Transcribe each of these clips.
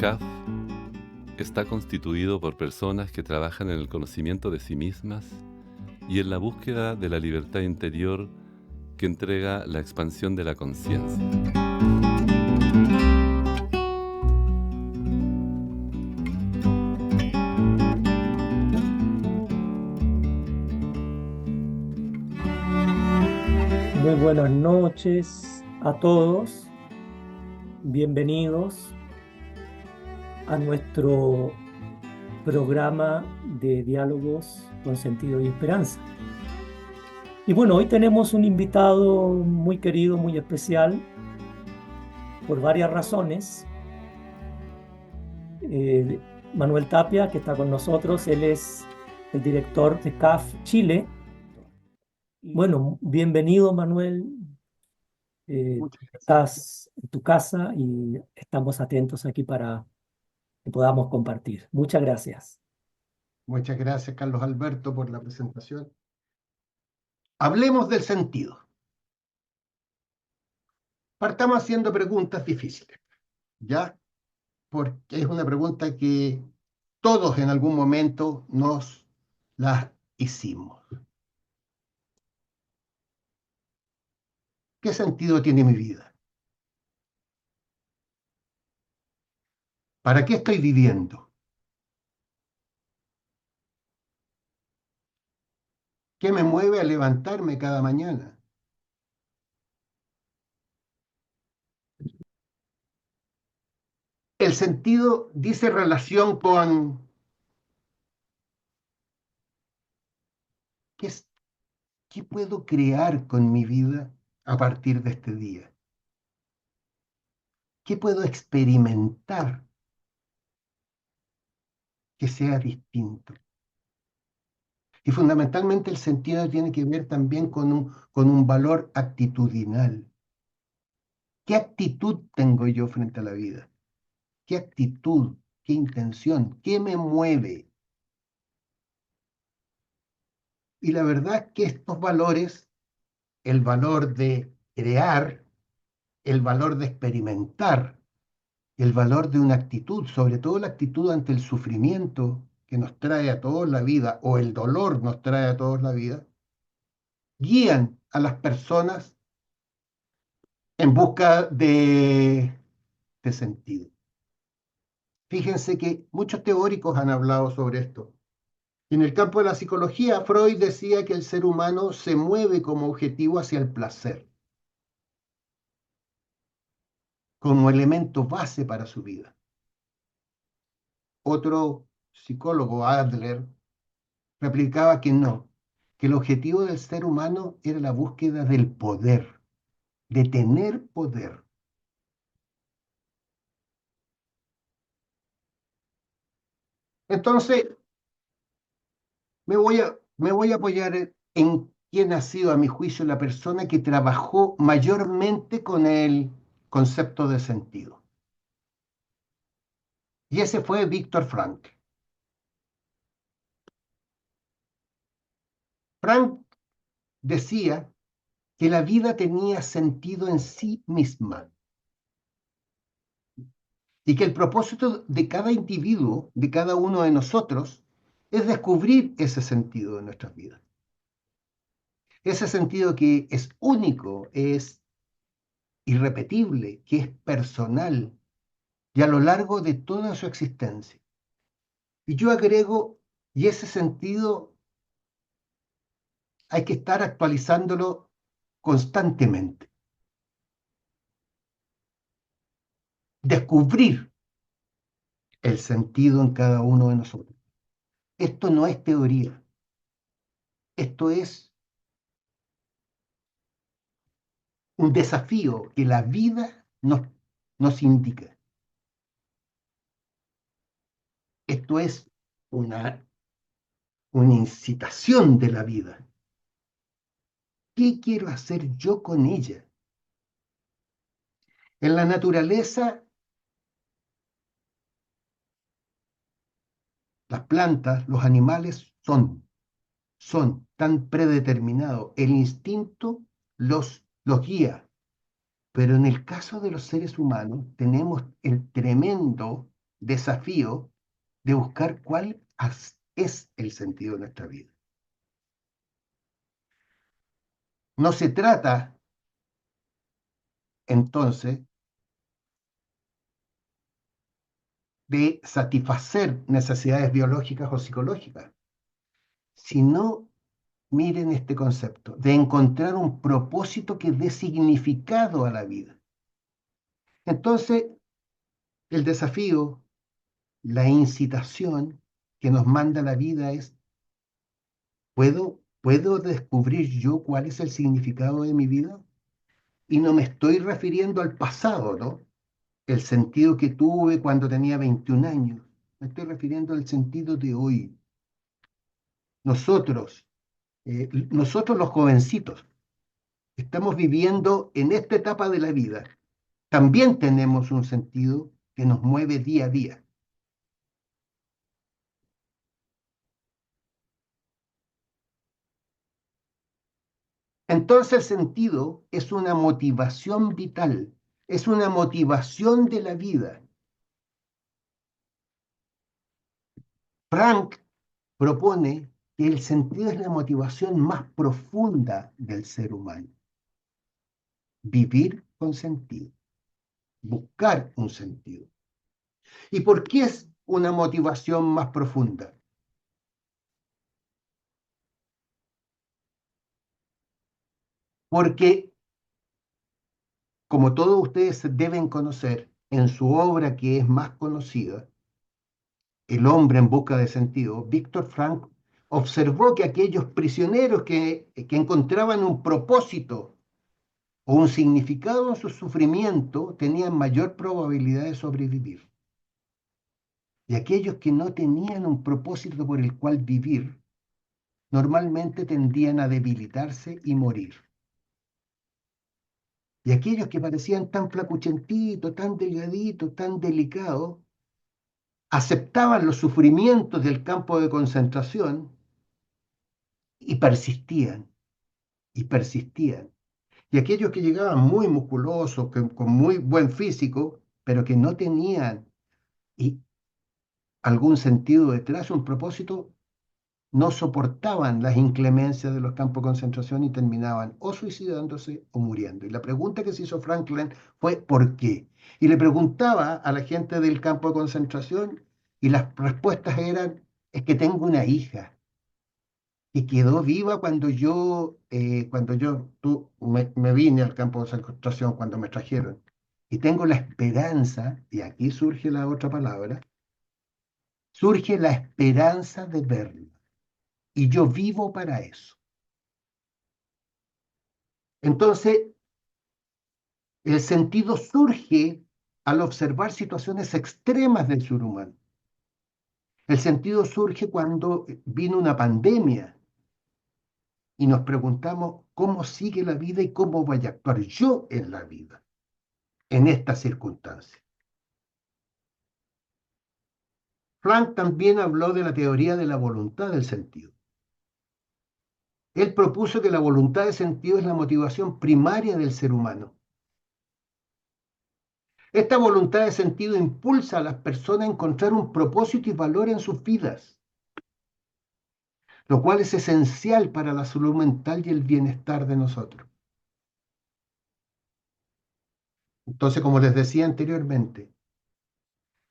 CAF está constituido por personas que trabajan en el conocimiento de sí mismas y en la búsqueda de la libertad interior que entrega la expansión de la conciencia. Muy buenas noches a todos. Bienvenidos a nuestro programa de diálogos con sentido y esperanza. Y bueno, hoy tenemos un invitado muy querido, muy especial, por varias razones. Manuel Tapia, que está con nosotros, él es el director de CAF Chile. Bueno, bienvenido, Manuel. Muchas gracias. Estás en tu casa y estamos atentos aquí para que podamos compartir. Muchas gracias. Muchas gracias, Carlos Alberto, por la presentación. Hablemos del sentido. Partamos haciendo preguntas difíciles, ¿ya? Porque es una pregunta que todos en algún momento nos las hicimos. ¿Qué sentido tiene mi vida? ¿Para qué estoy viviendo? ¿Qué me mueve a levantarme cada mañana? El sentido dice relación con qué puedo crear con mi vida a partir de este día. ¿Qué puedo experimentar que sea distinto? Y fundamentalmente el sentido tiene que ver también con un valor actitudinal. ¿Qué actitud tengo yo frente a la vida? ¿Qué actitud? ¿Qué intención? ¿Qué me mueve? Y la verdad es que estos valores, el valor de crear, el valor de experimentar, el valor de una actitud, sobre todo la actitud ante el sufrimiento que nos trae a todos la vida, o el dolor nos trae a todos la vida, guían a las personas en busca de sentido. Fíjense que muchos teóricos han hablado sobre esto. En el campo de la psicología, Freud decía que el ser humano se mueve como objetivo hacia el placer, como elemento base para su vida. Otro psicólogo, Adler, replicaba que no, que el objetivo del ser humano era la búsqueda del poder, de tener poder. Entonces, me voy a apoyar en quien ha sido, a mi juicio, la persona que trabajó mayormente con el concepto de sentido. Y ese fue Víctor Frankl. Frank decía que la vida tenía sentido en sí misma y que el propósito de cada individuo, de cada uno de nosotros, es descubrir ese sentido de nuestras vidas. Ese sentido que es único, es irrepetible, que es personal y a lo largo de toda su existencia. Y yo agrego, y ese sentido hay que estar actualizándolo constantemente. Descubrir el sentido en cada uno de nosotros. Esto no es teoría, esto es un desafío que la vida nos indica. Esto es una incitación de la vida. ¿Qué quiero hacer yo con ella? En la naturaleza, las plantas, los animales son tan predeterminados. El instinto los guía. Pero en el caso de los seres humanos tenemos el tremendo desafío de buscar cuál es el sentido de nuestra vida. No se trata, entonces, de satisfacer necesidades biológicas o psicológicas, sino, miren este concepto, de encontrar un propósito que dé significado a la vida. Entonces, el desafío, la incitación que nos manda la vida es, ¿puedo descubrir yo cuál es el significado de mi vida? Y no me estoy refiriendo al pasado, ¿no? El sentido que tuve cuando tenía 21 años. Me estoy refiriendo al sentido de hoy. Nosotros, nosotros los jovencitos, estamos viviendo en esta etapa de la vida. También tenemos un sentido que nos mueve día a día. Entonces el sentido es una motivación vital, es una motivación de la vida. Frank propone que el sentido es la motivación más profunda del ser humano. Vivir con sentido, buscar un sentido. ¿Y por qué es una motivación más profunda? Porque, como todos ustedes deben conocer, en su obra que es más conocida, El hombre en busca de sentido, Víctor Frank observó que aquellos prisioneros que encontraban un propósito o un significado en su sufrimiento tenían mayor probabilidad de sobrevivir. Y aquellos que no tenían un propósito por el cual vivir, normalmente tendían a debilitarse y morir. Y aquellos que parecían tan flacuchentitos, tan delgaditos, tan delicados, aceptaban los sufrimientos del campo de concentración y persistían, y persistían. Y aquellos que llegaban muy musculosos, con muy buen físico, pero que no tenían y algún sentido detrás, un propósito, no soportaban las inclemencias de los campos de concentración y terminaban o suicidándose o muriendo. Y la pregunta que se hizo Franklin fue ¿por qué? Y le preguntaba a la gente del campo de concentración y las respuestas eran, es que tengo una hija que quedó viva cuando yo me vine al campo de concentración, cuando me trajeron. Y tengo la esperanza, y aquí surge la otra palabra, surge la esperanza de verla. Y yo vivo para eso. Entonces, el sentido surge al observar situaciones extremas del ser humano. El sentido surge cuando vino una pandemia y nos preguntamos cómo sigue la vida y cómo voy a actuar yo en la vida, en estas circunstancias. Frank también habló de la teoría de la voluntad del sentido. Él propuso que la voluntad de sentido es la motivación primaria del ser humano. Esta voluntad de sentido impulsa a las personas a encontrar un propósito y valor en sus vidas, lo cual es esencial para la salud mental y el bienestar de nosotros. Entonces, como les decía anteriormente,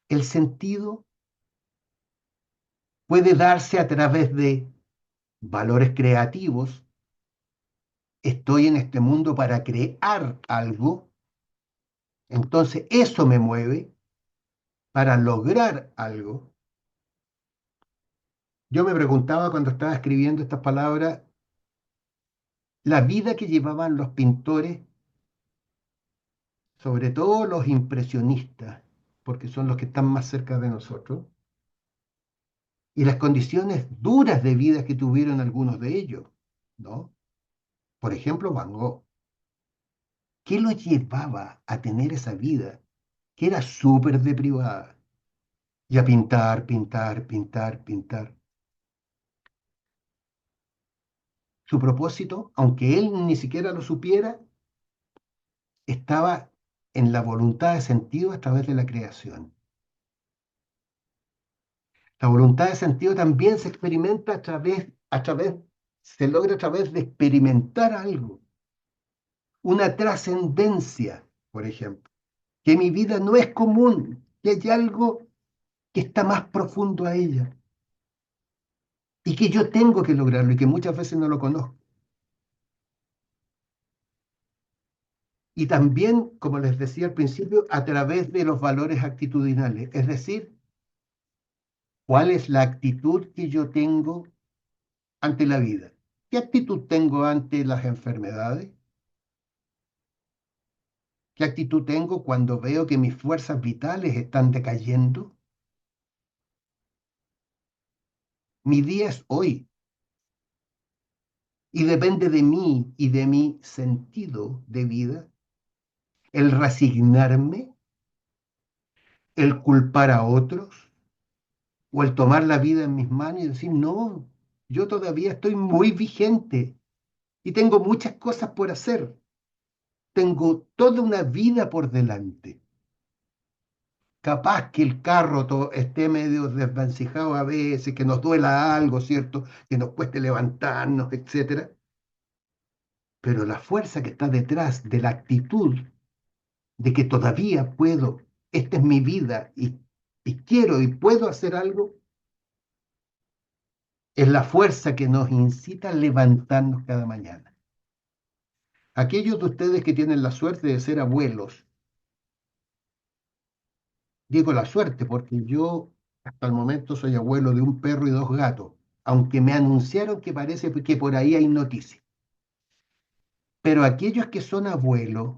el sentido puede darse a través de valores creativos. Estoy en este mundo para crear algo, entonces eso me mueve para lograr algo. Yo me preguntaba cuando estaba escribiendo estas palabras, la vida que llevaban los pintores, sobre todo los impresionistas, porque son los que están más cerca de nosotros, y las condiciones duras de vida que tuvieron algunos de ellos, ¿no? Por ejemplo, Van Gogh. ¿Qué lo llevaba a tener esa vida que era súper deprivada? Y a pintar, pintar, pintar, pintar. Su propósito, aunque él ni siquiera lo supiera, estaba en la voluntad de sentido a través de la creación. La voluntad de sentido también se experimenta se logra a través de experimentar algo, una trascendencia, por ejemplo, que mi vida no es común, que hay algo que está más profundo a ella y que yo tengo que lograrlo y que muchas veces no lo conozco. Y también, como les decía al principio, a través de los valores actitudinales, es decir, cuál es la actitud que yo tengo ante la vida. ¿Qué actitud tengo ante las enfermedades? ¿Qué actitud tengo cuando veo que mis fuerzas vitales están decayendo? Mi día es hoy y depende de mí y de mi sentido de vida, el resignarme, el culpar a otros o el tomar la vida en mis manos y decir, no, yo todavía estoy muy vigente y tengo muchas cosas por hacer. Tengo toda una vida por delante. Capaz que el carro esté medio desvencijado a veces, que nos duela algo, ¿cierto? Que nos cueste levantarnos, etcétera. Pero la fuerza que está detrás de la actitud de que todavía puedo, esta es mi vida y quiero y puedo hacer algo, es la fuerza que nos incita a levantarnos cada mañana. Aquellos de ustedes que tienen la suerte de ser abuelos, digo la suerte porque yo hasta el momento soy abuelo de un perro y dos gatos, aunque me anunciaron que parece que por ahí hay noticias. Pero aquellos que son abuelos,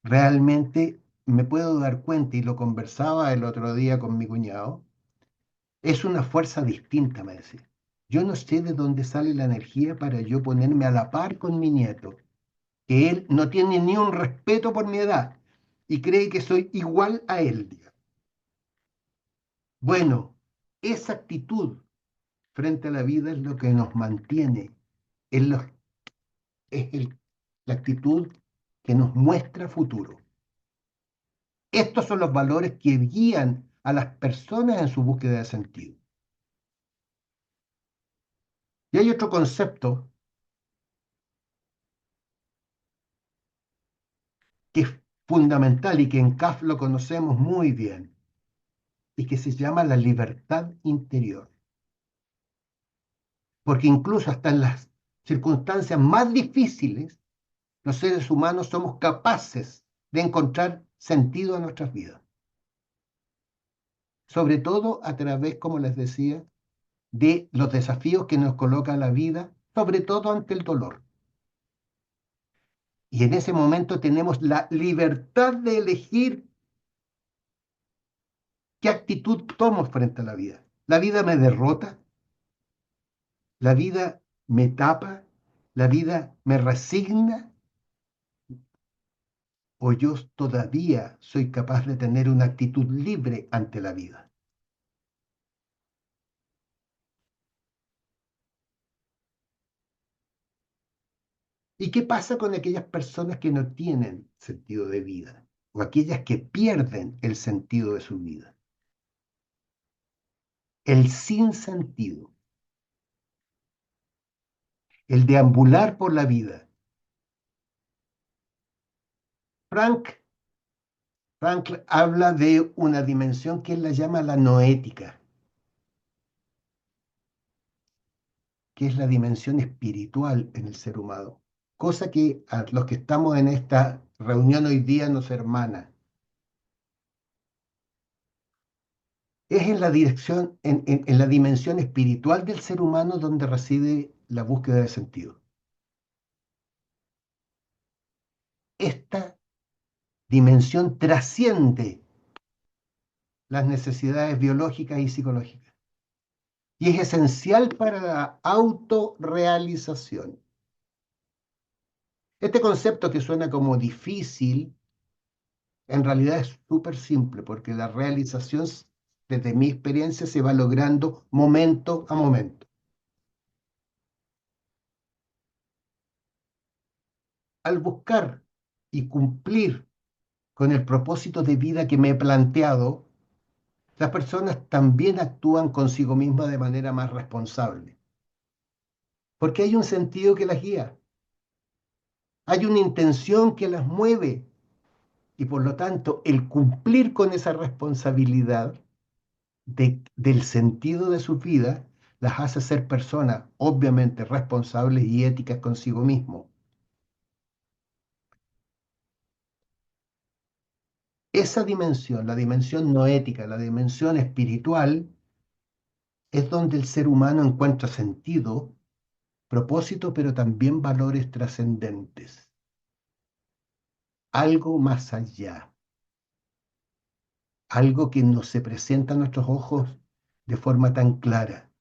realmente me puedo dar cuenta, y lo conversaba el otro día con mi cuñado, es una fuerza distinta, me decía. Yo no sé de dónde sale la energía para yo ponerme a la par con mi nieto, que él no tiene ni un respeto por mi edad y cree que soy igual a él. Bueno, esa actitud frente a la vida es lo que nos mantiene, es, lo- la actitud que nos muestra futuro. Estos son los valores que guían a las personas en su búsqueda de sentido. Y hay otro concepto que es fundamental y que en CAF lo conocemos muy bien, y que se llama la libertad interior. Porque incluso hasta en las circunstancias más difíciles, los seres humanos somos capaces de encontrar sentido a nuestras vidas. Sobre todo a través, como les decía, de los desafíos que nos coloca la vida, sobre todo ante el dolor. Y en ese momento tenemos la libertad de elegir qué actitud tomo frente a la vida. La vida me derrota, la vida me tapa, la vida me resigna, o yo todavía soy capaz de tener una actitud libre ante la vida. ¿Y qué pasa con aquellas personas que no tienen sentido de vida? O aquellas que pierden el sentido de su vida. El sinsentido, el deambular por la vida. Frankl habla de una dimensión que él la llama la noética, que es la dimensión espiritual en el ser humano, cosa que a los que estamos en esta reunión hoy día nos hermana. Es en la dirección, en la dimensión espiritual del ser humano donde reside la búsqueda de sentido. Esta dimensión trasciende las necesidades biológicas y psicológicas y es esencial para la autorrealización. Este concepto que suena como difícil, en realidad es súper simple porque la realización, desde mi experiencia, se va logrando momento a momento. Al buscar y cumplir con el propósito de vida que me he planteado, las personas también actúan consigo mismas de manera más responsable, porque hay un sentido que las guía, hay una intención que las mueve y por lo tanto el cumplir con esa responsabilidad del sentido de su vida las hace ser personas obviamente responsables y éticas consigo mismos. Esa dimensión, la dimensión no ética, la dimensión espiritual, es donde el ser humano encuentra sentido, propósito, pero también valores trascendentes. Algo más allá, algo que no se presenta a nuestros ojos de forma tan clara.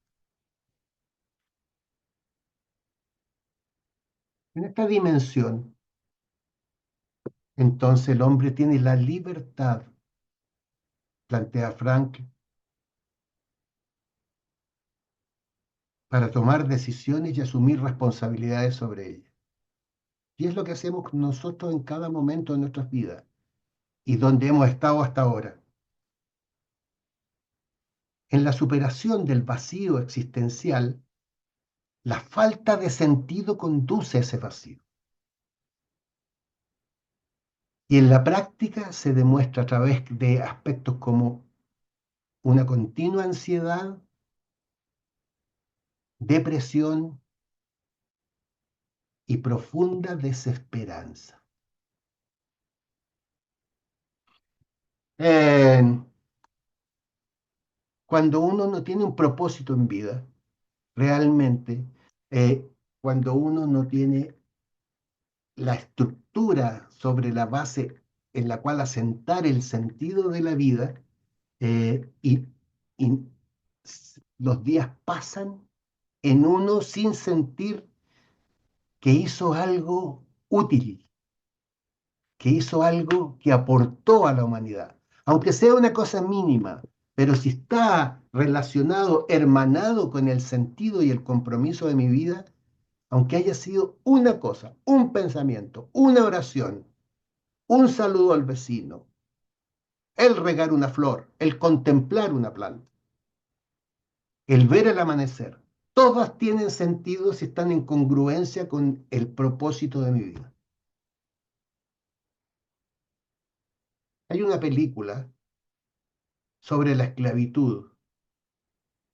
En esta dimensión, entonces el hombre tiene la libertad, plantea Frank, para tomar decisiones y asumir responsabilidades sobre ellas. Y es lo que hacemos nosotros en cada momento de nuestras vidas y donde hemos estado hasta ahora. En la superación del vacío existencial, la falta de sentido conduce a ese vacío. Y en la práctica se demuestra a través de aspectos como una continua ansiedad, depresión y profunda desesperanza. Cuando uno no tiene un propósito en vida, realmente, cuando uno no tiene la estructura sobre la base en la cual asentar el sentido de la vida, y los días pasan en uno sin sentir que hizo algo útil, que hizo algo que aportó a la humanidad, aunque sea una cosa mínima, pero si está relacionado, hermanado con el sentido y el compromiso de mi vida, aunque haya sido una cosa, un pensamiento, una oración, un saludo al vecino, el regar una flor, el contemplar una planta, el ver el amanecer, todas tienen sentido si están en congruencia con el propósito de mi vida. Hay una película sobre la esclavitud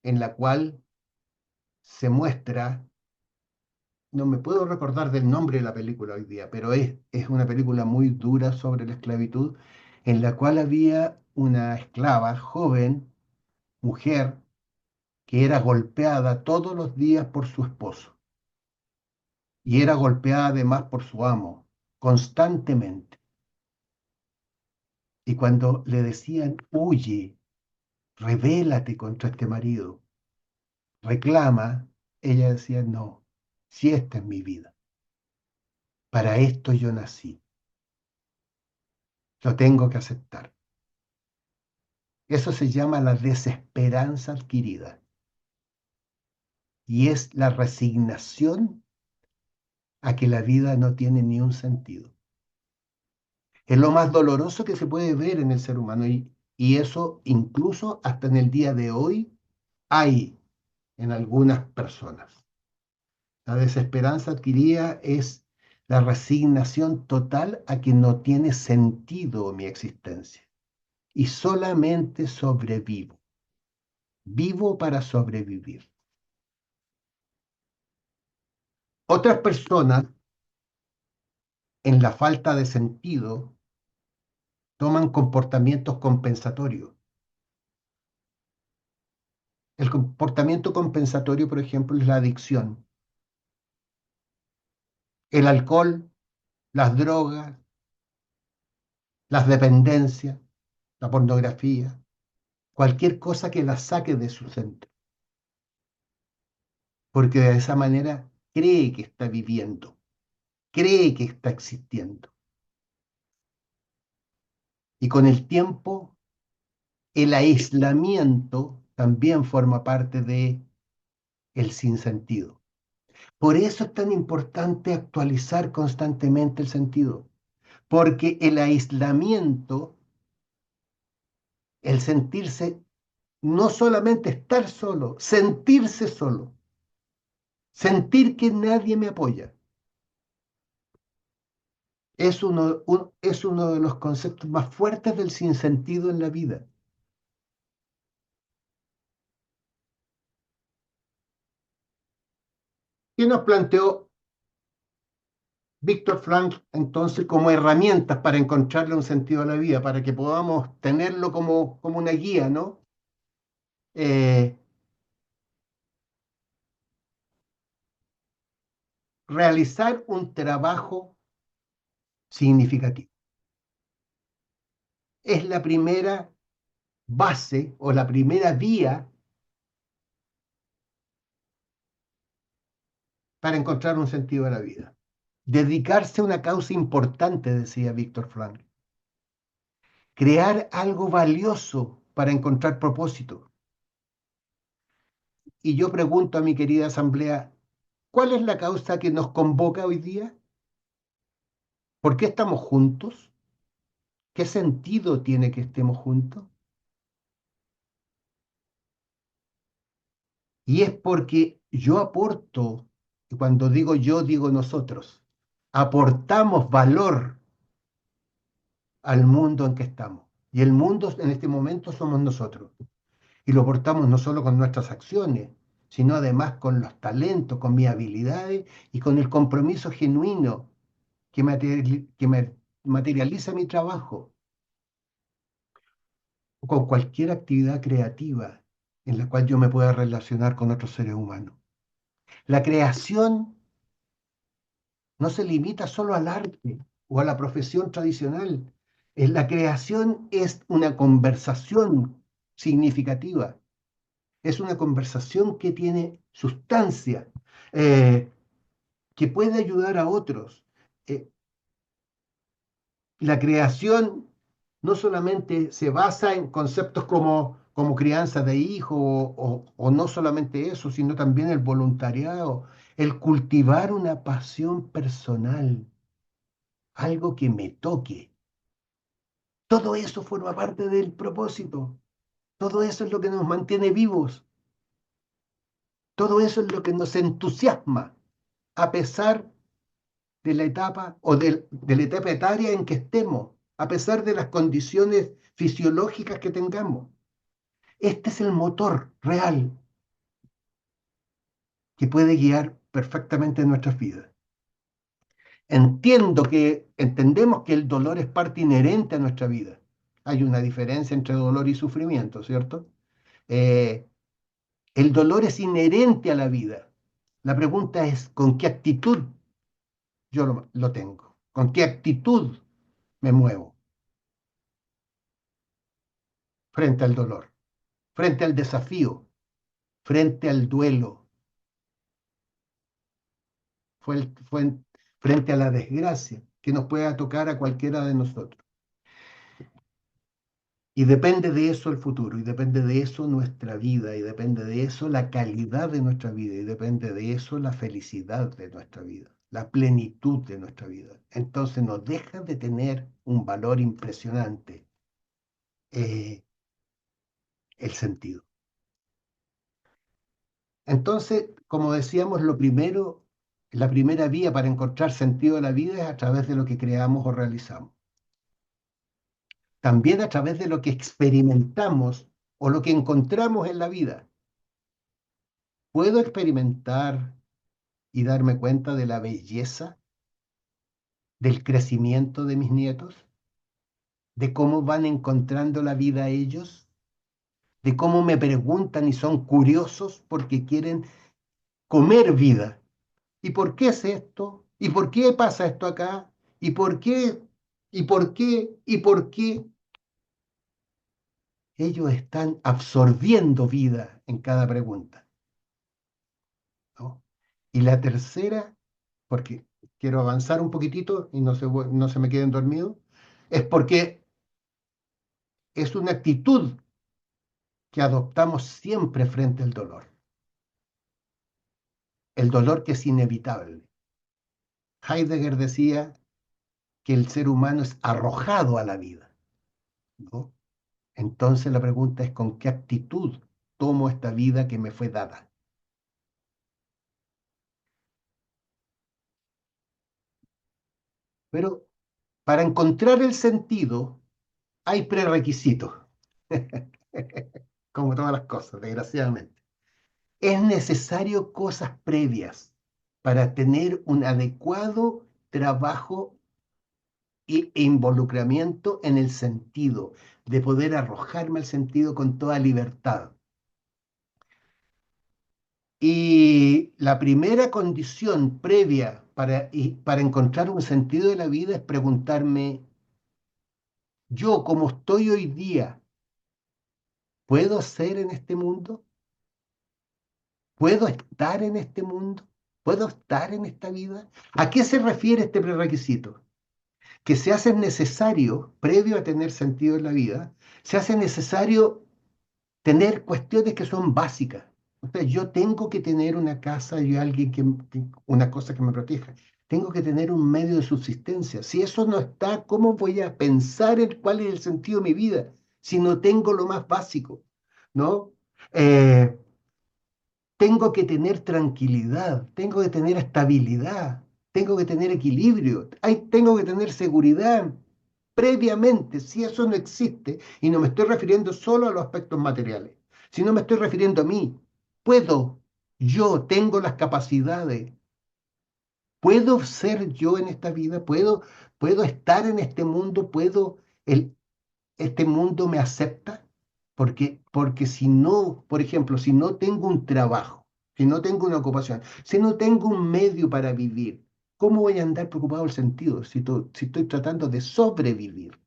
en la cual se muestra, no me puedo recordar del nombre de la película hoy día, pero es una película muy dura sobre la esclavitud, en la cual había una esclava joven, mujer, que era golpeada todos los días por su esposo y era golpeada además por su amo constantemente. Y cuando le decían, huye, rebélate contra este marido, reclama, ella decía, no, si esta es mi vida, para esto yo nací, lo tengo que aceptar. Eso se llama la desesperanza adquirida y es la resignación a que la vida no tiene ni un sentido. Es lo más doloroso que se puede ver en el ser humano y eso incluso hasta en el día de hoy hay en algunas personas. La desesperanza adquirida es la resignación total a que no tiene sentido mi existencia y solamente sobrevivo. Vivo para sobrevivir. Otras personas, en la falta de sentido, toman comportamientos compensatorios. El comportamiento compensatorio, por ejemplo, es la adicción. El alcohol, las drogas, las dependencias, la pornografía, cualquier cosa que la saque de su centro. Porque de esa manera cree que está viviendo, cree que está existiendo. Y con el tiempo, el aislamiento también forma parte de el sinsentido. Por eso es tan importante actualizar constantemente el sentido, porque el aislamiento, el sentirse no solamente estar solo, sentirse solo, sentir que nadie me apoya. Es uno de los conceptos más fuertes del sinsentido en la vida. ¿Qué nos planteó Víctor Frank entonces como herramientas para encontrarle un sentido a la vida, para que podamos tenerlo como una guía, ¿no? Eh, Realizar un trabajo significativo. Es la primera base o la primera vía para encontrar un sentido a la vida. Dedicarse a una causa importante, decía Víctor Frank. Crear algo valioso para encontrar propósito. Y yo pregunto a mi querida asamblea, ¿cuál es la causa que nos convoca hoy día? ¿Por qué estamos juntos? ¿Qué sentido tiene que estemos juntos? Y es porque yo aporto, y cuando digo yo, digo nosotros, aportamos valor al mundo en que estamos. Y el mundo en este momento somos nosotros. Y lo aportamos no solo con nuestras acciones, sino además con los talentos, con mis habilidades y con el compromiso genuino que materializa mi trabajo, o con cualquier actividad creativa en la cual yo me pueda relacionar con otros seres humanos. La creación no se limita solo al arte o a la profesión tradicional. La creación es una conversación significativa, es una conversación que tiene sustancia, eh, que puede ayudar a otros. Eh, la creación no solamente se basa en conceptos como crianza de hijos o no solamente eso, sino también el voluntariado, el cultivar una pasión personal, algo que me toque. Todo eso forma parte del propósito. Todo eso es lo que nos mantiene vivos. Todo eso es lo que nos entusiasma, a pesar de la etapa o de la etapa etaria en que estemos, a pesar de las condiciones fisiológicas que tengamos. Este es el motor real que puede guiar perfectamente nuestras vidas. Entendemos que el dolor es parte inherente a nuestra vida. Hay una diferencia entre dolor y sufrimiento, ¿cierto? Eh, el dolor es inherente a la vida. La pregunta es, ¿con qué actitud yo lo tengo? ¿Con qué actitud me muevo frente al dolor, frente al desafío, frente al duelo, frente a la desgracia que nos pueda tocar a cualquiera de nosotros? Y depende de eso el futuro, y depende de eso nuestra vida, y depende de eso la calidad de nuestra vida, y depende de eso la felicidad de nuestra vida, la plenitud de nuestra vida. Entonces nos deja de tener un valor impresionante el sentido. Entonces, como decíamos, la primera vía para encontrar sentido de la vida es a través de lo que creamos o realizamos. También a través de lo que experimentamos o lo que encontramos en la vida. ¿Puedo experimentar y darme cuenta de la belleza del crecimiento de mis nietos? ¿De cómo van encontrando la vida ellos? ¿De cómo me preguntan y son curiosos porque quieren comer vida? ¿Y por qué es esto? ¿Y por qué pasa esto acá? ¿Y por qué? ¿Y por qué? ¿Y por qué? Ellos están absorbiendo vida en cada pregunta, ¿no? Y la tercera, porque quiero avanzar un poquitito y no se me queden dormidos, es porque es una actitud que adoptamos siempre frente al dolor. El dolor que es inevitable. Heidegger decía que el ser humano es arrojado a la vida, ¿no? Entonces la pregunta es ¿con qué actitud tomo esta vida que me fue dada? Pero para encontrar el sentido hay prerequisitos, como todas las cosas, desgraciadamente. Es necesario cosas previas para tener un adecuado trabajo e involucramiento en el sentido, de poder arrojarme al sentido con toda libertad. Y la primera condición previa para encontrar un sentido de la vida es preguntarme, yo como estoy hoy día, ¿puedo ser en este mundo? ¿Puedo estar en este mundo? ¿Puedo estar en esta vida? ¿A qué se refiere este prerequisito? Que se hace necesario, previo a tener sentido en la vida, se hace necesario tener cuestiones que son básicas. O sea, yo tengo que tener una casa y alguien una cosa que me proteja. Tengo que tener un medio de subsistencia. Si eso no está, ¿cómo voy a pensar en cuál es el sentido de mi vida si no tengo lo más básico? ¿No? Eh, Tengo que tener tranquilidad, tengo que tener estabilidad, tengo que tener equilibrio, tengo que tener seguridad previamente. Si eso no existe, y no me estoy refiriendo solo a los aspectos materiales, sino me estoy refiriendo a mí, puedo, yo tengo las capacidades, puedo ser yo en esta vida, puedo estar en este mundo, el, este mundo me acepta, porque si no, por ejemplo, si no tengo un trabajo, si no tengo una ocupación, si no tengo un medio para vivir, ¿cómo voy a andar preocupado del sentido si estoy tratando de sobrevivir?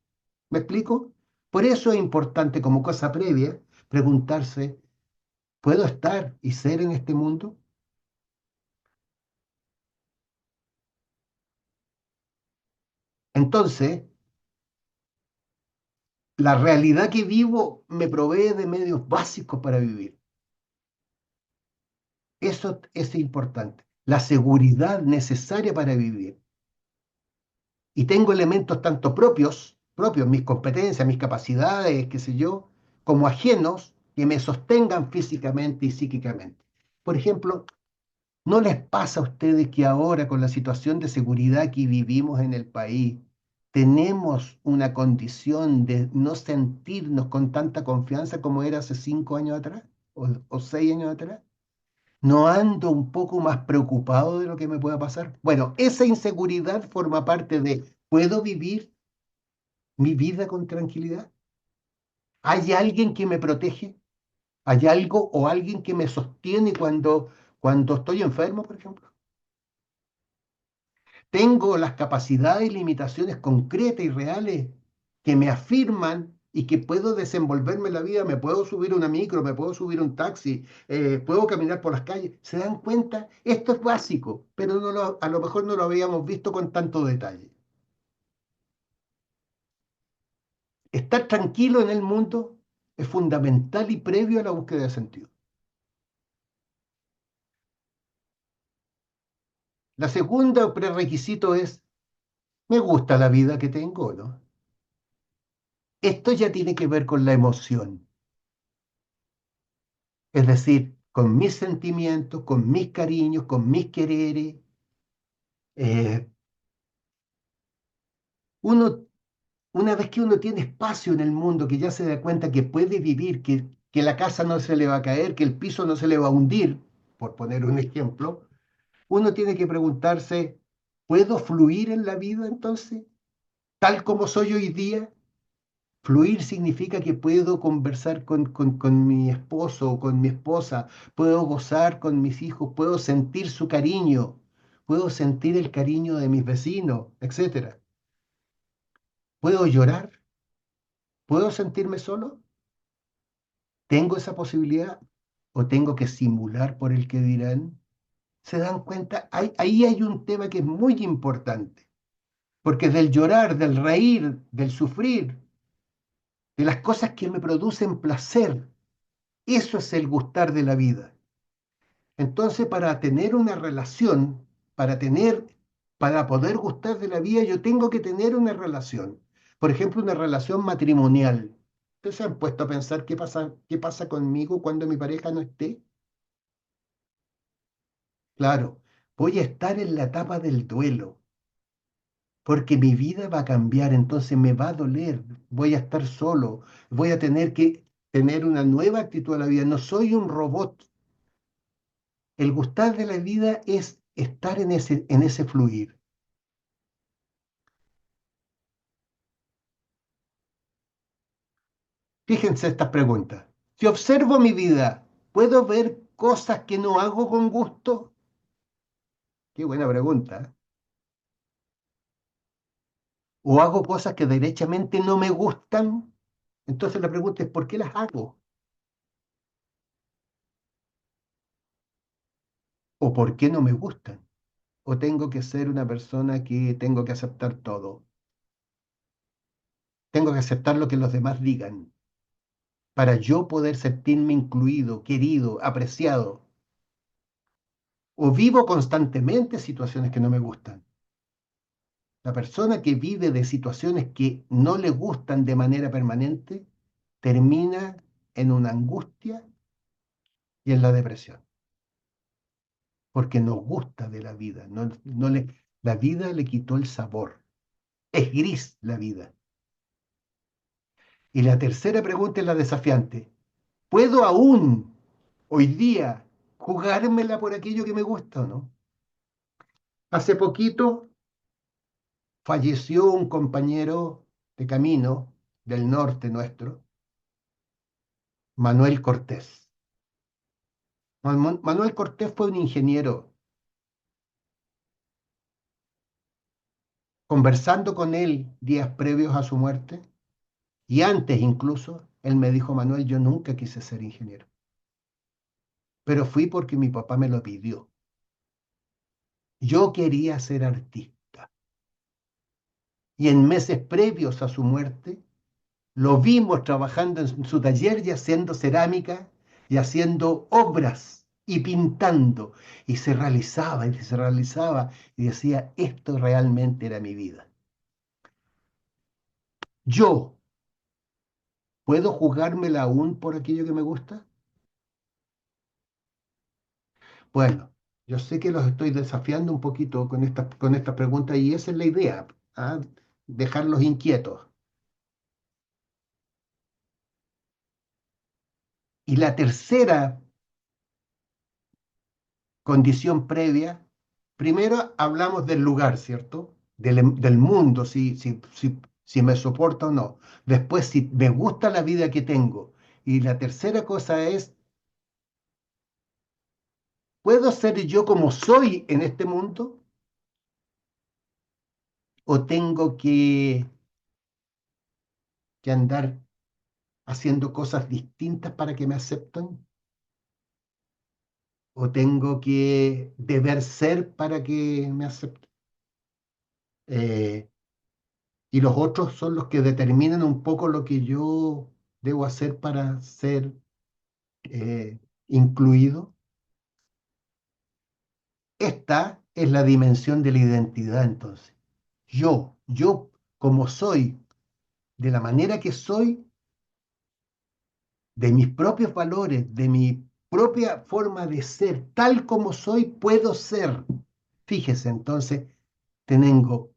¿Me explico? Por eso es importante como cosa previa preguntarse, ¿puedo estar y ser en este mundo? Entonces, la realidad que vivo me provee de medios básicos para vivir. Eso es importante. La seguridad necesaria para vivir. Y tengo elementos tanto propios, mis competencias, mis capacidades, qué sé yo, como ajenos que me sostengan físicamente y psíquicamente. Por ejemplo, ¿no les pasa a ustedes que ahora con la situación de seguridad que vivimos en el país, tenemos una condición de no sentirnos con tanta confianza como era hace 5 años atrás o 6 años atrás? ¿No ando un poco más preocupado de lo que me pueda pasar? Bueno, esa inseguridad forma parte de, ¿puedo vivir mi vida con tranquilidad? ¿Hay alguien que me protege? ¿Hay algo o alguien que me sostiene cuando estoy enfermo, por ejemplo? ¿Tengo las capacidades y limitaciones concretas y reales que me afirman y que puedo desenvolverme en la vida? ¿Me puedo subir a una micro? ¿Me puedo subir a un taxi? ¿Puedo caminar por las calles? ¿Se dan cuenta? Esto es básico, pero a lo mejor no lo habíamos visto con tanto detalle. Estar tranquilo en el mundo es fundamental y previo a la búsqueda de sentido. La segunda prerequisito es, me gusta la vida que tengo, ¿no? Esto ya tiene que ver con la emoción, es decir, con mis sentimientos, con mis cariños, con mis quereres. Eh, uno, una vez que uno tiene espacio en el mundo, que ya se da cuenta que puede vivir, que la casa no se le va a caer, que el piso no se le va a hundir, por poner un ejemplo, uno tiene que preguntarse, ¿puedo fluir en la vida entonces? Tal como soy hoy día. Fluir significa que puedo conversar con mi esposo o con mi esposa, puedo gozar con mis hijos, puedo sentir su cariño, puedo sentir el cariño de mis vecinos, etcétera. ¿Puedo llorar? ¿Puedo sentirme solo? ¿Tengo esa posibilidad? ¿O tengo que simular por el que dirán? ¿Se dan cuenta? Ahí hay un tema que es muy importante, porque del llorar, del reír, del sufrir, de las cosas que me producen placer, eso es el gustar de la vida. Entonces, para tener una relación, para poder gustar de la vida, yo tengo que tener una relación. Por ejemplo, una relación matrimonial. ¿Ustedes se han puesto a pensar qué pasa conmigo cuando mi pareja no esté? Claro, voy a estar en la etapa del duelo, porque mi vida va a cambiar, entonces me va a doler, voy a estar solo, voy a tener que tener una nueva actitud a la vida. No soy un robot. El gustar de la vida es estar en ese fluir. Fíjense estas preguntas. Si observo mi vida, ¿puedo ver cosas que no hago con gusto? Qué buena pregunta. ¿Eh? ¿O hago cosas que derechamente no me gustan? Entonces la pregunta es, ¿por qué las hago? ¿O por qué no me gustan? ¿O tengo que ser una persona que tengo que aceptar todo? Tengo que aceptar lo que los demás digan para yo poder sentirme incluido, querido, apreciado. ¿O vivo constantemente situaciones que no me gustan? La persona que vive de situaciones que no le gustan de manera permanente termina en una angustia y en la depresión, porque nos gusta de la vida, la vida le quitó el sabor, es gris la vida. Y la tercera pregunta es la desafiante. ¿Puedo aún hoy día jugármela por aquello que me gusta o no? Hace poquito falleció un compañero de camino del norte nuestro, Manuel Cortés. Manuel Cortés fue un ingeniero. Conversando con él días previos a su muerte, y antes incluso, él me dijo, Manuel, yo nunca quise ser ingeniero, pero fui porque mi papá me lo pidió. Yo quería ser artista. Y en meses previos a su muerte, lo vimos trabajando en su taller y haciendo cerámica y haciendo obras y pintando. Y se realizaba y decía, esto realmente era mi vida. Yo ¿puedo jugármela aún por aquello que me gusta? Bueno, yo sé que los estoy desafiando un poquito con esta pregunta y esa es la idea, ¿ah? Dejarlos inquietos. Y la tercera condición previa, primero hablamos del lugar, ¿cierto? Del mundo, si me soporta o no. Después, si me gusta la vida que tengo. Y la tercera cosa es, ¿puedo ser yo como soy en este mundo? ¿O tengo que andar haciendo cosas distintas para que me acepten? ¿O tengo que deber ser para que me acepten? Eh, y los otros son los que determinan un poco lo que yo debo hacer para ser eh, incluido. Esta es la dimensión de la identidad entonces. Yo como soy, de la manera que soy, de mis propios valores, de mi propia forma de ser, tal como soy, puedo ser. Fíjese, entonces, tengo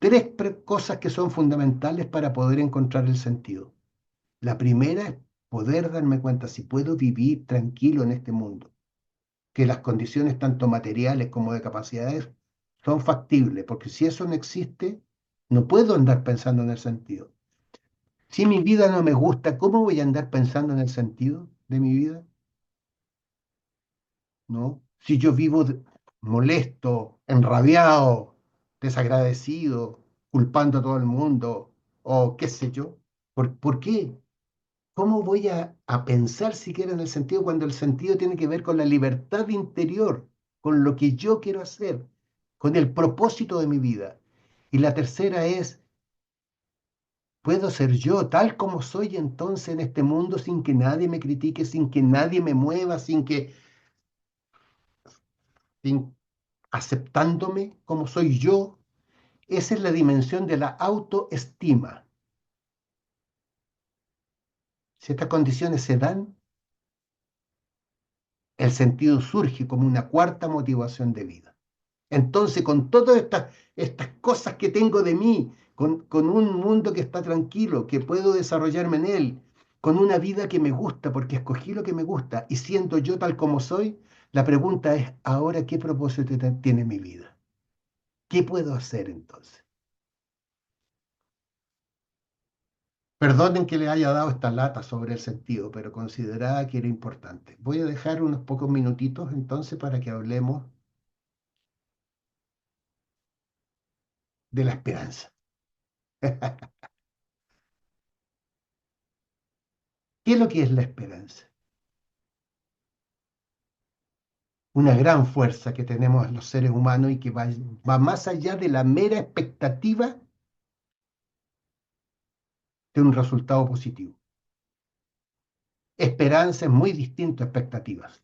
tres cosas que son fundamentales para poder encontrar el sentido. La primera es poder darme cuenta si puedo vivir tranquilo en este mundo, que las condiciones tanto materiales como de capacidades son factibles, porque si eso no existe, no puedo andar pensando en el sentido. Si mi vida no me gusta, ¿cómo voy a andar pensando en el sentido de mi vida? ¿No? Si yo vivo molesto, enrabiado, desagradecido, culpando a todo el mundo, o qué sé yo, ¿por qué? ¿Cómo voy a pensar siquiera en el sentido cuando el sentido tiene que ver con la libertad interior, con lo que yo quiero hacer, con el propósito de mi vida? Y la tercera es, ¿puedo ser yo tal como soy entonces en este mundo sin que nadie me critique, sin que nadie me mueva, sin aceptándome como soy yo? Esa es la dimensión de la autoestima. Si estas condiciones se dan, el sentido surge como una cuarta motivación de vida. Entonces, con todas estas cosas que tengo de mí, con un mundo que está tranquilo, que puedo desarrollarme en él, con una vida que me gusta, porque escogí lo que me gusta, y siendo yo tal como soy, la pregunta es, ¿ahora qué propósito tiene mi vida? ¿Qué puedo hacer entonces? Perdonen que le haya dado esta lata sobre el sentido, pero consideraba que era importante. Voy a dejar unos pocos minutitos entonces para que hablemos de la esperanza. ¿Qué es lo que es la esperanza? Una gran fuerza que tenemos los seres humanos y que va más allá de la mera expectativa de un resultado positivo. Esperanza es muy distinto a expectativas.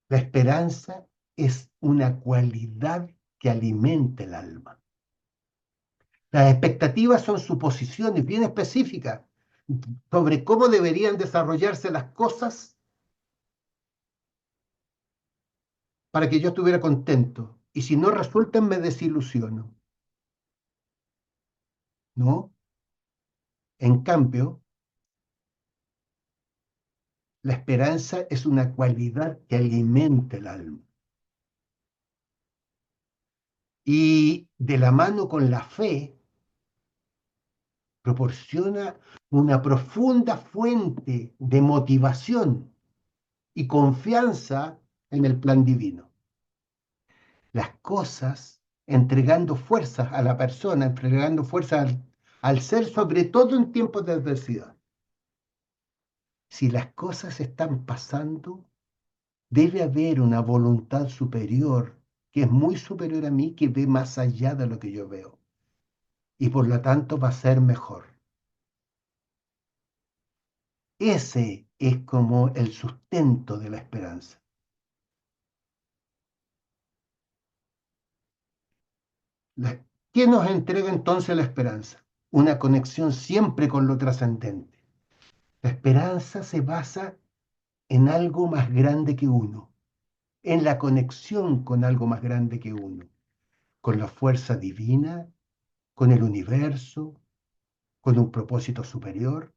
La esperanza es una cualidad que alimenta el alma. Las expectativas son suposiciones bien específicas sobre cómo deberían desarrollarse las cosas para que yo estuviera contento. Y si no resultan, me desilusiono. ¿No? En cambio, la esperanza es una cualidad que alimenta el alma. Y de la mano con la fe, proporciona una profunda fuente de motivación y confianza en el plan divino. Las cosas entregando fuerzas a la persona, entregando fuerzas al ser, sobre todo en tiempos de adversidad. Si las cosas están pasando, debe haber una voluntad superior, que es muy superior a mí, que ve más allá de lo que yo veo. Y por lo tanto va a ser mejor. Ese es como el sustento de la esperanza. ¿Qué nos entrega entonces la esperanza? Una conexión siempre con lo trascendente. La esperanza se basa en algo más grande que uno, en la conexión con algo más grande que uno, con la fuerza divina, con el universo, con un propósito superior.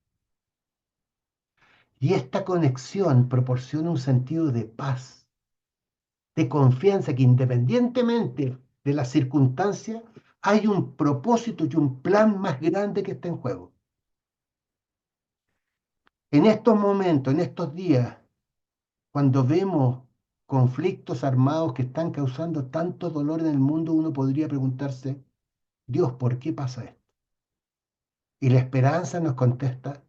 Y esta conexión proporciona un sentido de paz, de confianza, que independientemente de las circunstancias, hay un propósito y un plan más grande que está en juego. En estos momentos, en estos días, cuando vemos conflictos armados que están causando tanto dolor en el mundo, uno podría preguntarse, Dios, ¿por qué pasa esto? Y la esperanza nos contesta,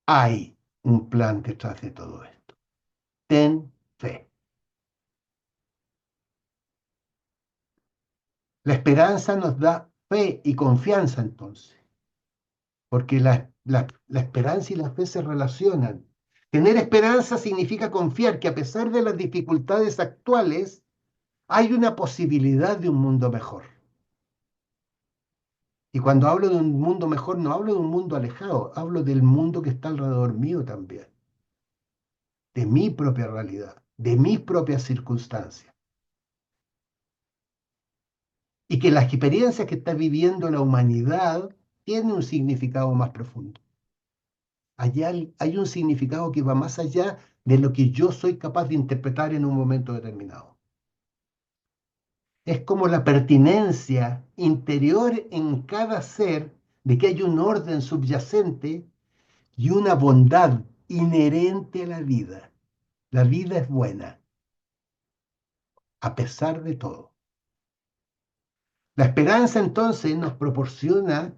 hay un plan detrás de todo esto. Ten fe. La esperanza nos da fe y confianza entonces, porque la esperanza y la fe se relacionan. Tener esperanza significa confiar que a pesar de las dificultades actuales, hay una posibilidad de un mundo mejor. Y cuando hablo de un mundo mejor, no hablo de un mundo alejado, hablo del mundo que está alrededor mío también, de mi propia realidad, de mis propias circunstancias. Y que las experiencias que está viviendo la humanidad tienen un significado más profundo. Allá hay un significado que va más allá de lo que yo soy capaz de interpretar en un momento determinado. Es como la pertinencia interior en cada ser de que hay un orden subyacente y una bondad inherente a la vida. La vida es buena, a pesar de todo. La esperanza entonces nos proporciona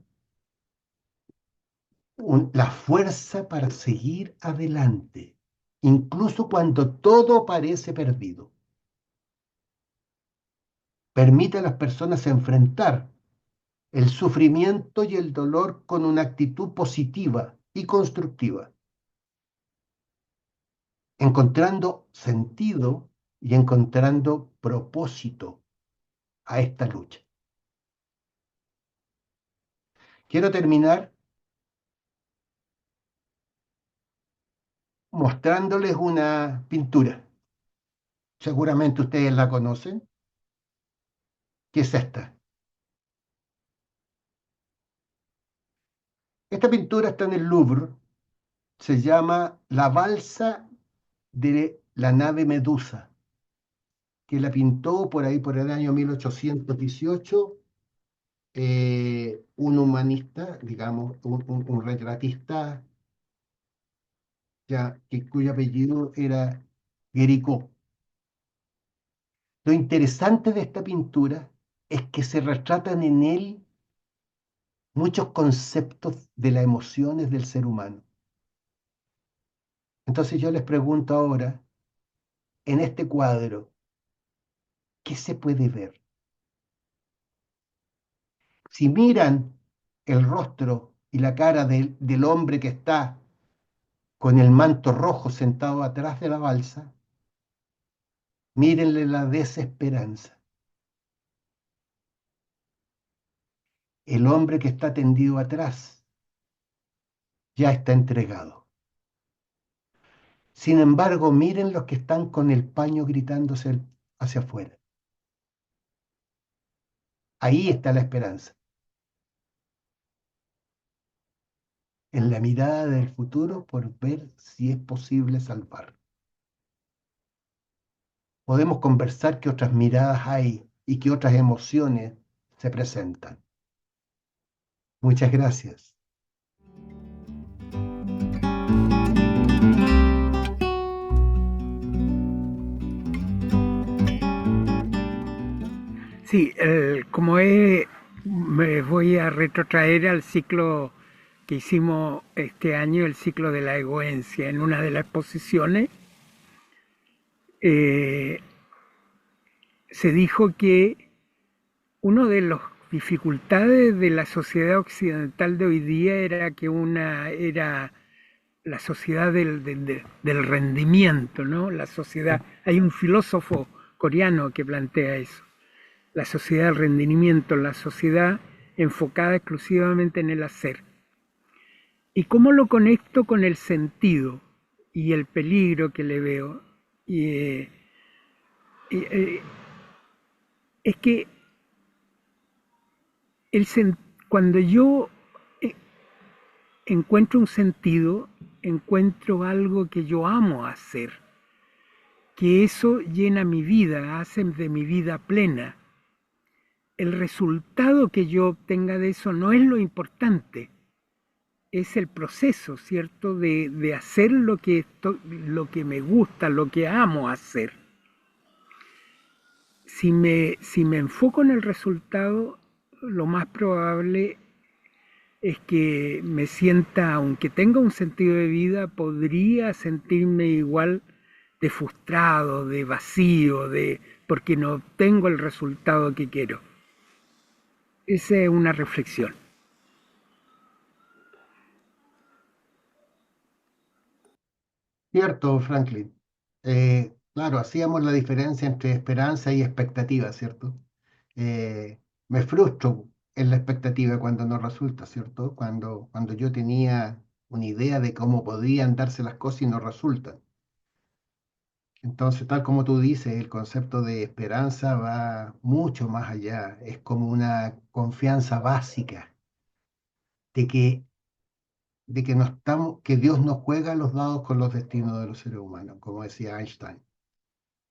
la fuerza para seguir adelante, incluso cuando todo parece perdido. Permite a las personas enfrentar el sufrimiento y el dolor con una actitud positiva y constructiva, encontrando sentido y encontrando propósito a esta lucha. Quiero terminar mostrándoles una pintura. Seguramente ustedes la conocen, que es esta. Esta pintura está en el Louvre, se llama La balsa de la nave Medusa, que la pintó por ahí por el año 1818 un humanista, digamos, un retratista ya, cuyo apellido era Guericó. Lo interesante de esta pintura es que se retratan en él muchos conceptos de las emociones del ser humano. Entonces yo les pregunto ahora, en este cuadro, ¿qué se puede ver? Si miran el rostro y la cara del hombre que está con el manto rojo sentado atrás de la balsa, mírenle la desesperanza. El hombre que está tendido atrás ya está entregado. Sin embargo, miren los que están con el paño gritándose hacia afuera. Ahí está la esperanza. En la mirada del futuro por ver si es posible salvar. Podemos conversar qué otras miradas hay y qué otras emociones se presentan. Muchas gracias. Sí, me voy a retrotraer al ciclo que hicimos este año, el ciclo de la egoencia. En una de las exposiciones eh, se dijo que una de las dificultades de la sociedad occidental de hoy día era que era la sociedad del rendimiento, ¿no? La sociedad, hay un filósofo coreano que plantea eso, la sociedad del rendimiento, la sociedad enfocada exclusivamente en el hacer. ¿Y cómo lo conecto con el sentido y el peligro que le veo? Y es que el, cuando yo encuentro un sentido, encuentro algo que yo amo hacer, que eso llena mi vida, hace de mi vida plena. El resultado que yo obtenga de eso no es lo importante, es el proceso, ¿cierto? De hacer lo que me gusta, lo que amo hacer. Si me enfoco en el resultado, lo más probable es que me sienta, aunque tenga un sentido de vida, podría sentirme igual de frustrado, de vacío, porque no obtengo el resultado que quiero. Esa es una reflexión. Cierto, Franklin. Claro, hacíamos la diferencia entre esperanza y expectativa, ¿cierto? Me frustro en la expectativa cuando no resulta, ¿cierto? Cuando yo tenía una idea de cómo podrían darse las cosas y no resultan. Entonces, tal como tú dices, el concepto de esperanza va mucho más allá. Es como una confianza básica de que, que Dios no juega los dados con los destinos de los seres humanos, como decía Einstein,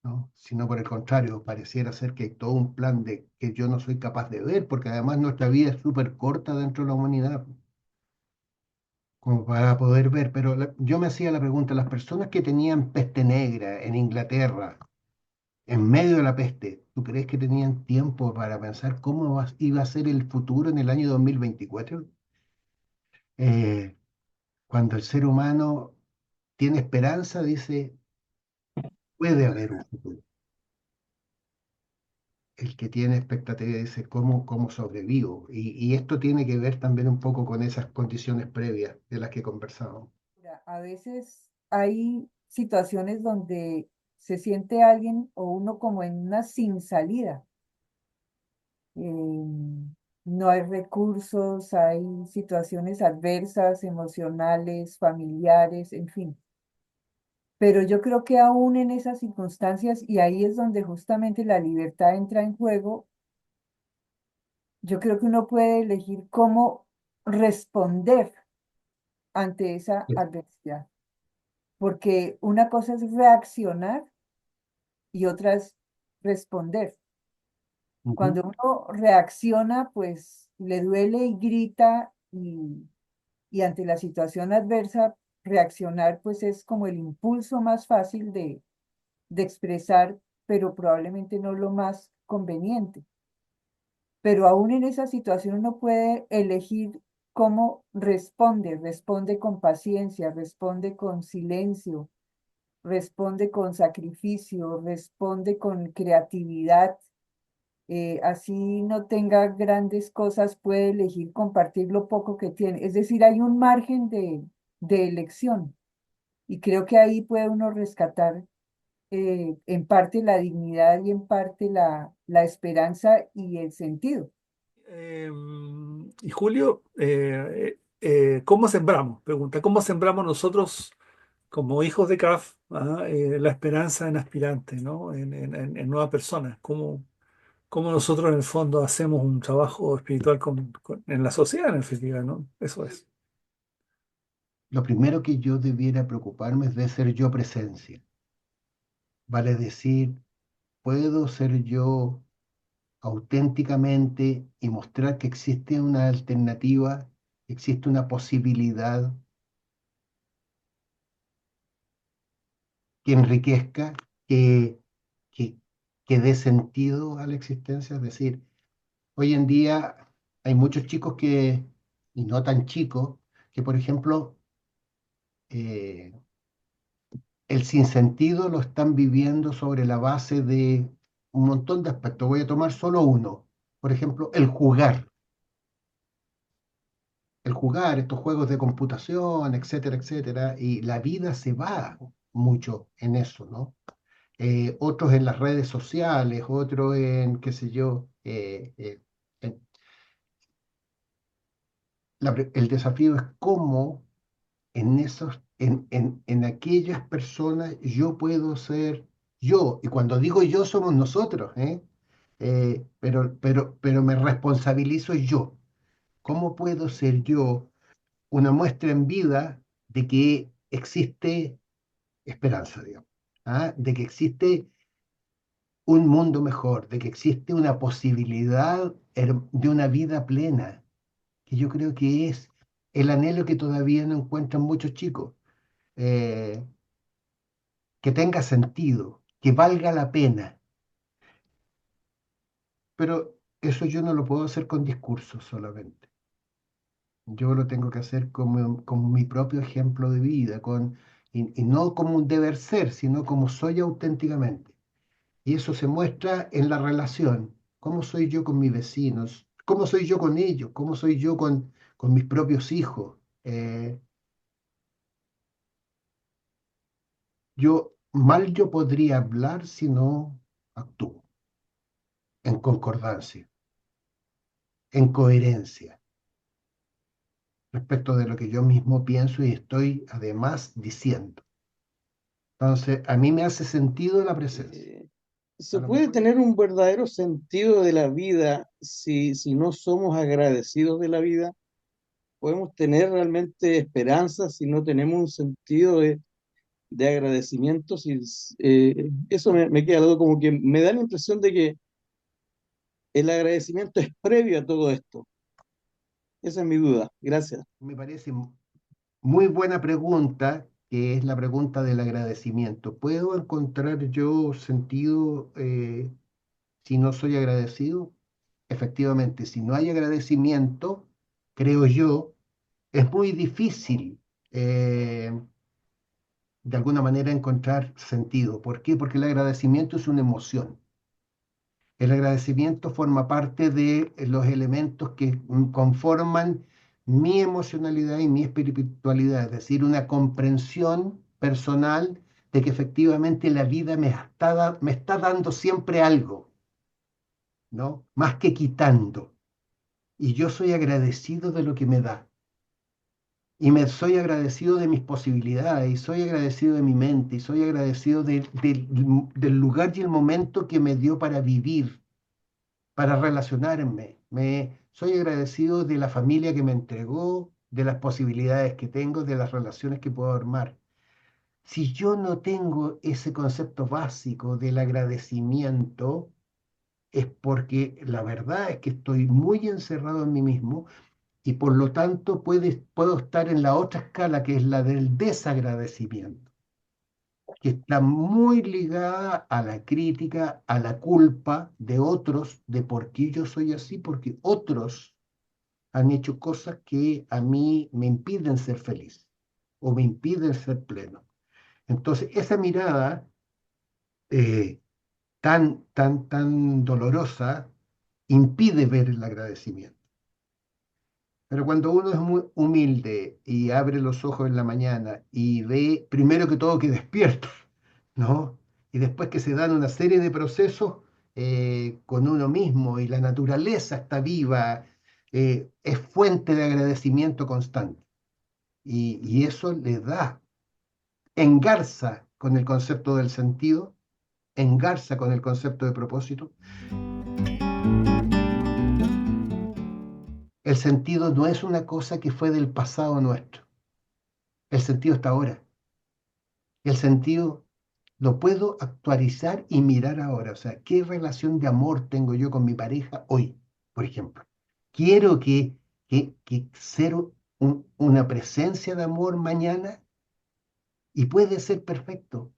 ¿no? Sino por el contrario, pareciera ser que hay todo un plan de que yo no soy capaz de ver, porque además nuestra vida es súper corta dentro de la humanidad, como para poder ver. Pero yo me hacía la pregunta, las personas que tenían peste negra en Inglaterra, en medio de la peste, ¿tú crees que tenían tiempo para pensar cómo iba a ser el futuro en el año 2024? Eh, Cuando el ser humano tiene esperanza, dice, puede haber un futuro. El que tiene expectativa dice, ¿cómo sobrevivo? Y esto tiene que ver también un poco con esas condiciones previas de las que conversábamos. A veces hay situaciones donde se siente alguien o uno como en una sin salida. no hay recursos, hay situaciones adversas, emocionales, familiares, en fin. Pero yo creo que aún en esas circunstancias, y ahí es donde justamente la libertad entra en juego, yo creo que uno puede elegir cómo responder ante esa adversidad, porque una cosa es reaccionar y otra es responder. Ujú. Cuando uno reacciona, pues le duele y grita y ante la situación adversa, reaccionar pues es como el impulso más fácil de expresar, pero probablemente no lo más conveniente. Pero aún en esa situación uno puede elegir cómo responde, responde con paciencia, responde con silencio, responde con sacrificio, responde con creatividad. Así no tenga grandes cosas, puede elegir compartir lo poco que tiene. Es decir, hay un margen de elección y creo que ahí puede uno rescatar en parte la dignidad y en parte la esperanza y el sentido. Y Julio, ¿cómo sembramos? Pregunta, ¿cómo sembramos nosotros como hijos de CAF, la esperanza en aspirantes, ¿no? En nuevas personas? ¿Cómo nosotros en el fondo hacemos un trabajo espiritual en la sociedad, en definitiva, ¿no? Eso es. Lo primero que yo debiera preocuparme es de ser yo presencia. Vale decir, ¿puedo ser yo auténticamente y mostrar que existe una alternativa, existe una posibilidad que enriquezca, que, que, que dé sentido a la existencia? Es decir, hoy en día hay muchos chicos y no tan chicos, que por ejemplo, eh, el sinsentido lo están viviendo sobre la base de un montón de aspectos. Voy a tomar solo uno. Por ejemplo, el jugar. El jugar, estos juegos de computación, etcétera, etcétera, y la vida se va mucho en eso, ¿no? Otros en las redes sociales, otros en, qué sé yo, en- el desafío es cómo en aquellas personas yo puedo ser yo, y cuando digo yo somos nosotros, ¿eh? Pero me responsabilizo yo. ¿Cómo puedo ser yo una muestra en vida de que existe esperanza, digamos? ¿Ah? De que existe un mundo mejor, de que existe una posibilidad de una vida plena, que yo creo que es el anhelo que todavía no encuentran muchos chicos. Eh, que tenga sentido, que valga la pena. Pero eso yo no lo puedo hacer con discursos solamente. Yo lo tengo que hacer como mi propio ejemplo de vida, y no como un deber ser, sino como soy auténticamente. Y eso se muestra en la relación. ¿Cómo soy yo con mis vecinos? ¿Cómo soy yo con ellos? ¿Cómo soy yo con mis propios hijos? Yo podría hablar si no actúo en concordancia, en coherencia respecto de lo que yo mismo pienso y estoy además diciendo. Entonces, a mí me hace sentido la presencia. Eh, A ¿Se lo puede mejor tener un verdadero sentido de la vida si no somos agradecidos de la vida? ¿Podemos tener realmente esperanza si no tenemos un sentido de agradecimiento? Eso me queda algo como que me da la impresión de que el agradecimiento es previo a todo esto. Esa es mi duda. Gracias. me parece muy buena pregunta, que es la pregunta del agradecimiento. ¿Puedo encontrar yo sentido si no soy agradecido? Efectivamente, si no hay agradecimiento, creo yo, es muy difícil de alguna manera encontrar sentido. ¿Por qué? Porque el agradecimiento es una emoción. El agradecimiento forma parte de los elementos que conforman mi emocionalidad y mi espiritualidad, es decir, una comprensión personal de que efectivamente la vida me está dando siempre algo, ¿no? Más que quitando. y yo soy agradecido de lo que me da. Y me soy agradecido de mis posibilidades, y soy agradecido de mi mente, y soy agradecido del lugar y el momento que me dio para vivir, para relacionarme. Soy agradecido de la familia que me entregó, de las posibilidades que tengo, de las relaciones que puedo armar. Si yo no tengo ese concepto básico del agradecimiento, es porque la verdad es que estoy muy encerrado en mí mismo y por lo tanto puedo estar en la otra escala, que es la del desagradecimiento, que está muy ligada a la crítica, a la culpa de otros, de por qué yo soy así, porque otros han hecho cosas que a mí me impiden ser feliz o me impiden ser pleno. Entonces, esa mirada eh, tan dolorosa impide ver el agradecimiento. Pero cuando uno es muy humilde y abre los ojos en la mañana y ve, primero que todo, que despierta, ¿no? Y después que se dan una serie de procesos con uno mismo y la naturaleza está viva, es fuente de agradecimiento constante. Y eso le da, engarza con el concepto del sentido, engarza con el concepto de propósito. El sentido no es una cosa que fue del pasado nuestro. El sentido está ahora. El sentido lo puedo actualizar y mirar ahora. O sea, ¿qué relación de amor tengo yo con mi pareja hoy, por ejemplo? Quiero que ser una presencia de amor mañana y puede ser perfecto.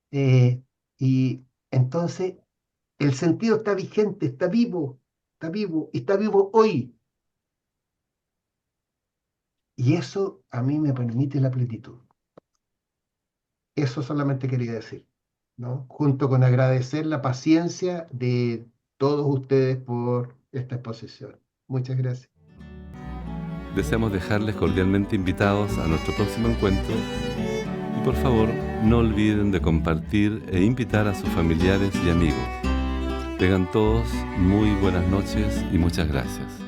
Eh, y entonces el sentido está vigente, está vivo y está vivo hoy. Y eso a mí me permite la plenitud. Eso solamente quería decir, ¿no? Junto con agradecer la paciencia de todos ustedes por esta exposición. Muchas gracias. Deseamos dejarles cordialmente invitados a nuestro próximo encuentro y por favor no olviden de compartir e invitar a sus familiares y amigos. Tengan todos muy buenas noches y muchas gracias.